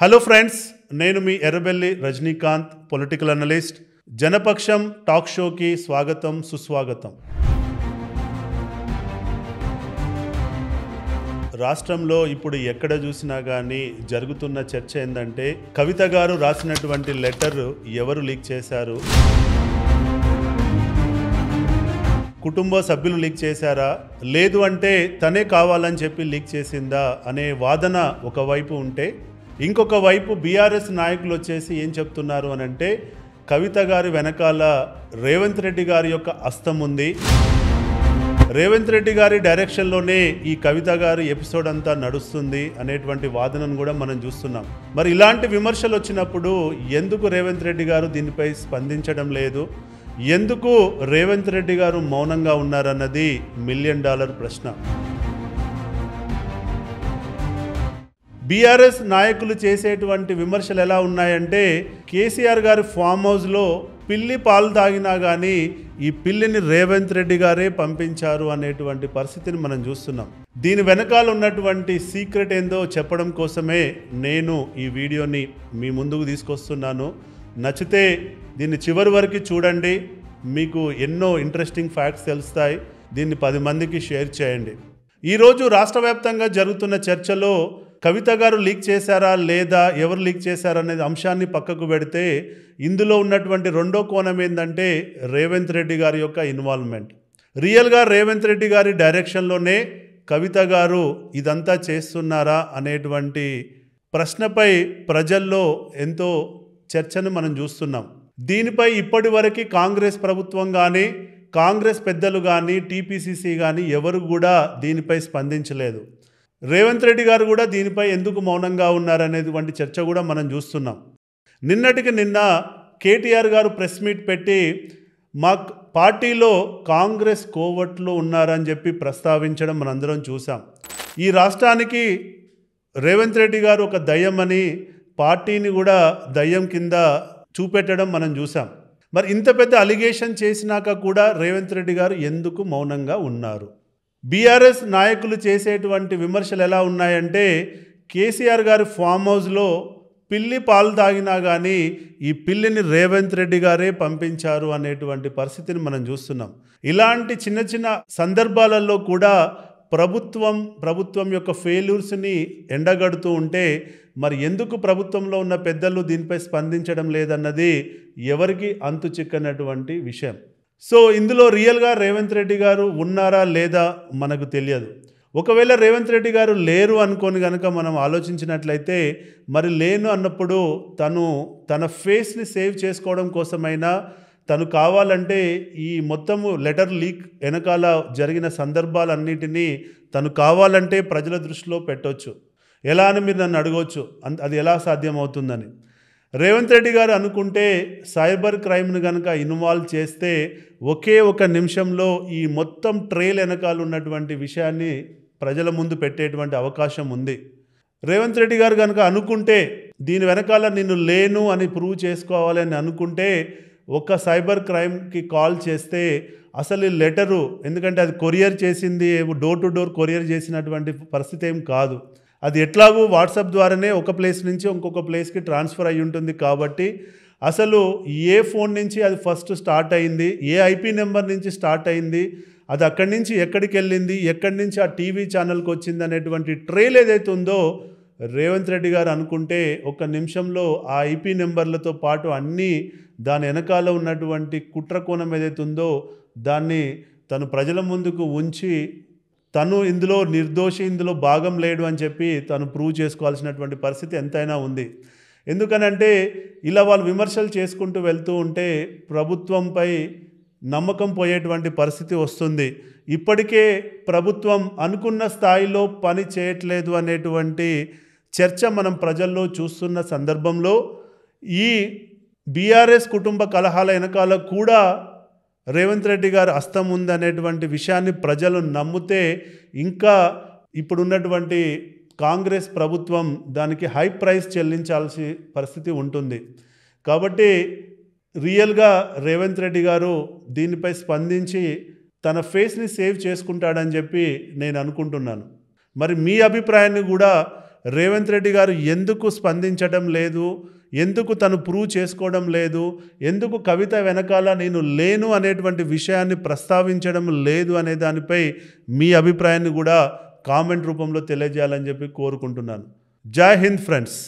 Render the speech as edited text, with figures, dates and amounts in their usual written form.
Hello friends, నేను మీ Errabelli Rajinikanth, political analyst. Janapaksham talk షోకి స్వాగతం, సుస్వాగతం. రాష్ట్రంలో ఇప్పుడు ఎక్కడ చూసినా కానీ జరుగుతున్న చర్చ ఏంటంటే, కవిత గారు రాసినటువంటి లెటర్ ఎవరు లీక్ చేశారు, కుటుంబ సభ్యులు లీక్ చేశారా, లేదు అంటే తనే కావాలని చెప్పి లీక్ చేసిందా అనే వాదన ఒకవైపు ఉంటే, ఇంకొక వైపు బీఆర్ఎస్ నాయకులు వచ్చేసి ఏం చెప్తున్నారు అని అంటే, కవిత గారి వెనకాల రేవంత్ రెడ్డి గారి యొక్క హస్తం ఉంది, రేవంత్ రెడ్డి గారి డైరెక్షన్లోనే ఈ కవిత గారి ఎపిసోడ్ అంతా నడుస్తుంది అనేటువంటి వాదనను కూడా మనం చూస్తున్నాం. మరి ఇలాంటి విమర్శలు వచ్చినప్పుడు ఎందుకు రేవంత్ రెడ్డి గారు దీనిపై స్పందించడం లేదు, ఎందుకు రేవంత్ రెడ్డి గారు మౌనంగా ఉన్నారన్నది $1 మిలియన్ ప్రశ్న. బీఆర్ఎస్ నాయకులు చేసేటువంటి విమర్శలు ఎలా ఉన్నాయంటే, కేసీఆర్ గారి ఫామ్ హౌస్లో పిల్లి పాలు తాగినా కానీ ఈ పిల్లిని రేవంత్ రెడ్డి గారే పంపించారు అనేటువంటి పరిస్థితిని మనం చూస్తున్నాం. దీని వెనకాల ఉన్నటువంటి సీక్రెట్ ఏందో చెప్పడం కోసమే నేను ఈ వీడియోని మీ ముందుకు తీసుకొస్తున్నాను. నచ్చితే దీన్ని చివరి వరకు చూడండి, మీకు ఎన్నో ఇంట్రెస్టింగ్ ఫ్యాక్ట్స్ తెలుస్తాయి. దీన్ని 10 మందికి షేర్ చేయండి. ఈరోజు రాష్ట్ర వ్యాప్తంగా జరుగుతున్న చర్చలో కవిత గారు లీక్ చేశారా లేదా, ఎవరు లీక్ చేశారా అనేది అంశాన్ని పక్కకు పెడితే, ఇందులో ఉన్నటువంటి రెండో కోణం ఏంటంటే రేవంత్ రెడ్డి గారి యొక్క ఇన్వాల్వ్మెంట్. రియల్గా రేవంత్ రెడ్డి గారి డైరెక్షన్లోనే కవిత గారు ఇదంతా చేస్తున్నారా అనేటువంటి ప్రశ్నపై ప్రజల్లో ఎంతో చర్చను మనం చూస్తున్నాం. దీనిపై ఇప్పటి వరకు కాంగ్రెస్ ప్రభుత్వం కానీ, కాంగ్రెస్ పెద్దలు కానీ, టీపీసీసీ కానీ ఎవరు కూడా దీనిపై స్పందించలేదు. రేవంత్ రెడ్డి గారు కూడా దీనిపై ఎందుకు మౌనంగా ఉన్నారనేటువంటి చర్చ కూడా మనం చూస్తున్నాం. నిన్నటికి నిన్న కేటీఆర్ గారు ప్రెస్ మీట్ పెట్టి మా పార్టీలో కాంగ్రెస్ కోవట్లు ఉన్నారని చెప్పి ప్రస్తావించడం మనందరం చూసాం. ఈ రాష్ట్రానికి రేవంత్ రెడ్డి గారు ఒక దయ్యమని, పార్టీని కూడా దయ్యం కింద చూపెట్టడం మనం చూసాం. మరి ఇంత పెద్ద అలిగేషన్ చేసినాక కూడా రేవంత్ రెడ్డి గారు ఎందుకు మౌనంగా ఉన్నారు? బీఆర్ఎస్ నాయకులు చేసేటువంటి విమర్శలు ఎలా ఉన్నాయంటే, కేసీఆర్ గారి ఫామ్ హౌస్లో పిల్లి పాలు తాగినా కానీ ఈ పిల్లిని రేవంత్ రెడ్డి గారే పంపించారు అనేటువంటి పరిస్థితిని మనం చూస్తున్నాం. ఇలాంటి చిన్న చిన్న సందర్భాలలో కూడా ప్రభుత్వం యొక్క ఫెయిల్యూర్స్ని ఎండగడుతూ ఉంటే, మరి ఎందుకు ప్రభుత్వంలో ఉన్న పెద్దలు దీనిపై స్పందించడం లేదన్నది ఎవరికి అంతు చిక్కనటువంటి విషయం. సో ఇందులో రియల్గా రేవంత్ రెడ్డి గారు ఉన్నారా లేదా మనకు తెలియదు. ఒకవేళ రేవంత్ రెడ్డి గారు లేరు అనుకొని కనుక మనం ఆలోచించినట్లయితే, మరి లేను అన్నప్పుడు తన ఫేస్ని సేవ్ చేసుకోవడం కోసమైనా, తను కావాలంటే ఈ మొత్తము లెటర్ లీక్ వెనకాల జరిగిన సందర్భాలన్నిటినీ తను కావాలంటే ప్రజల దృష్టిలో పెట్టవచ్చు. ఎలా అని మీరు నన్ను అడగవచ్చు, అది ఎలా సాధ్యమవుతుందని. రేవంత్ రెడ్డి గారు అనుకుంటే సైబర్ క్రైమ్ను కనుక ఇన్వాల్వ్ చేస్తే ఒకే ఒక నిమిషంలో ఈ మొత్తం ట్రైల్ వెనకాల ఉన్నటువంటి విషయాన్ని ప్రజల ముందు పెట్టేటువంటి అవకాశం ఉంది. రేవంత్ రెడ్డి గారు కనుక అనుకుంటే, దీని వెనకాల నేను లేను అని ప్రూవ్ చేసుకోవాలి అని అనుకుంటే, ఒక సైబర్ క్రైమ్కి కాల్ చేస్తే అసలు ఈ లెటరు, ఎందుకంటే అది కొరియర్ చేసింది, డోర్ టు డోర్ కొరియర్ చేసినటువంటి పరిస్థితి ఏం కాదు. అది ఎట్లాగూ వాట్సాప్ ద్వారానే ఒక ప్లేస్ నుంచి ఇంకొక ప్లేస్కి ట్రాన్స్ఫర్ అయ్యి ఉంటుంది. కాబట్టి అసలు ఏ ఫోన్ నుంచి అది ఫస్ట్ స్టార్ట్ అయింది, ఏ ఐపీ నెంబర్ నుంచి స్టార్ట్ అయింది, అది అక్కడి నుంచి ఎక్కడికి వెళ్ళింది, ఎక్కడి నుంచి ఆ టీవీ ఛానల్కి వచ్చింది అనేటువంటి ట్రైల్ ఏదైతే ఉందో, రేవంత్ రెడ్డి గారు అనుకుంటే ఒక నిమిషంలో ఆ ఐపీ నెంబర్లతో పాటు అన్నీ దాని వెనకాల ఉన్నటువంటి కుట్ర కోణం ఏదైతే ఉందో దాన్ని తను ప్రజల ముందుకు ఉంచి, తను ఇందులో నిర్దోషి, ఇందులో భాగం లేడు అని చెప్పి తను ప్రూవ్ చేసుకోవాల్సినటువంటి పరిస్థితి ఎంతైనా ఉంది. ఎందుకనంటే ఇలా వాళ్ళు విమర్శలు చేసుకుంటూ వెళ్తూ ఉంటే ప్రభుత్వంపై నమ్మకం పోయేటువంటి పరిస్థితి వస్తుంది. ఇప్పటికే ప్రభుత్వం అనుకున్న స్థాయిలో పని చేయట్లేదు అనేటువంటి చర్చ మనం ప్రజల్లో చూస్తున్న సందర్భంలో, ఈ బీఆర్ఎస్ కుటుంబ కలహాల వెనకాల కూడా రేవంత్ రెడ్డి గారు హస్తం ఉందనేటువంటి విషయాన్ని ప్రజలు నమ్మితే, ఇంకా ఇప్పుడున్నటువంటి కాంగ్రెస్ ప్రభుత్వం దానికి హై ప్రైస్ చెల్లించాల్సిన పరిస్థితి ఉంటుంది. కాబట్టి రియల్గా రేవంత్ రెడ్డి గారు దీనిపై స్పందించి తన ఫేస్ని సేవ్ చేసుకుంటాడని చెప్పి నేను అనుకుంటున్నాను. మరి మీ అభిప్రాయాన్ని కూడా రేవంత్ రెడ్డి గారు ఎందుకు స్పందించడం లేదు, ఎందుకు తను ప్రూవ్ చేసుకోవడం లేదు, ఎందుకు కవిత వెనకాల నేను లేను అనేటువంటి విషయాన్ని ప్రస్తావించడం లేదు అనే దానిపై మీ అభిప్రాయాన్ని కూడా కామెంట్ రూపంలో తెలియజేయాలని చెప్పి కోరుకుంటున్నాను. జై హింద్ ఫ్రెండ్స్.